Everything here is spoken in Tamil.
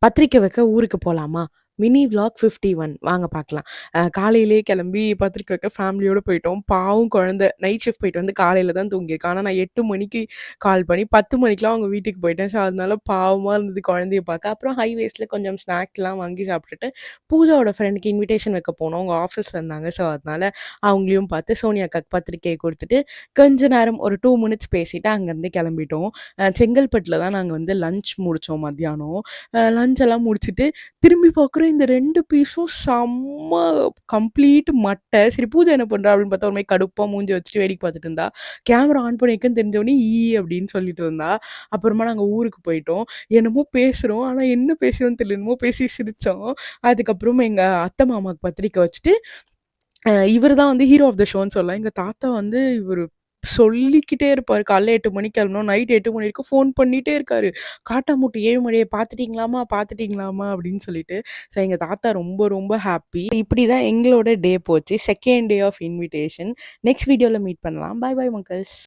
பத்திரிக்கை வைக்க ஊருக்கு போலாமா? மினி விளாக் 51 வாங்க பார்க்கலாம். காலையிலேயே கிளம்பி பத்திரிக்கை வைக்க ஃபேமிலியோட போயிட்டோம். பாவம் குழந்தை நைட் ஷிஃப்ட் போயிட்டு வந்து காலையில தான் தூங்கியிருக்கா. ஆனா நான் 8 மணிக்கு கால் பண்ணி 10 மணிக்கெல்லாம் அவங்க வீட்டுக்கு போயிட்டேன். ஸோ அதனால பாவமா இருந்தது குழந்தைய பார்க்க. அப்புறம் ஹைவேஸ்ல கொஞ்சம் ஸ்நாக்ஸ்லாம் வாங்கி சாப்பிட்டுட்டு, பூஜாவோட ஃப்ரெண்டுக்கு இன்விடேஷன் வைக்க போனோம். அவங்க ஆஃபீஸ்ல இருந்தாங்க. ஸோ அதனால அவங்களையும் பார்த்து சோனியா அக்காக்கு பத்திரிக்கைய குடுத்துட்டு, கொஞ்ச நேரம் ஒரு 2 மினிட்ஸ் பேசிட்டு அங்கேருந்து கிளம்பிட்டோம். செங்கல்பட்டுல தான் நாங்க வந்து லஞ்ச் முடிச்சோம் மத்தியானம். லஞ்ச் எல்லாம் முடிச்சுட்டு திரும்பி பார்க்குறேன் இந்த 2 பீஸும் செம்ம கம்ப்ளீட் மட்டை. சரி பூஜா என்ன பண்றா? அப்படின்னு பார்த்தா ஒரு மாரி கடுப்பா மூஞ்சி வச்சுட்டு வேடிக்கை பார்த்துட்டு இருந்தா. கேமரா ஆன் பண்ணியிருக்கேன்னு தெரிஞ்சோனே, அப்படின்னு சொல்லிட்டு இருந்தா. அப்புறமா நாங்க ஊருக்கு போயிட்டோம். என்னமோ பேசுறோம். ஆனா என்ன பேசுறோம்னு தெரியல. என்னமோ பேசி சிரிச்சோம். அதுக்கப்புறம் எங்க அத்தை மாமாக்கு பத்திரிக்கை வச்சுட்டு, இவரு தான் வந்து ஹீரோ ஆஃப் த ஷோன்னு சொல்லலாம். எங்க தாத்தா வந்து இவரு சொல்லிக்கிட்டே இருப்பாரு. காலைல 8 மணிக்கு கிளம்பணும். நைட் 8 மணி வரைக்கும் ஃபோன் பண்ணிட்டே இருக்காரு. "காட்டாமுட்டி 7 மணிய பார்த்துட்டீங்களாம்மா? பார்த்துட்டீங்களாம்மா?" அப்படின்னு சொல்லிட்டு. ஸோ எங்க தாத்தா ரொம்ப ரொம்ப ஹாப்பி. இப்படிதான் எங்களோட டே போச்சு. Second day of invitation. Next வீடியோல மீட் பண்ணலாம். பாய் பாய் மக்கள்ஸ்.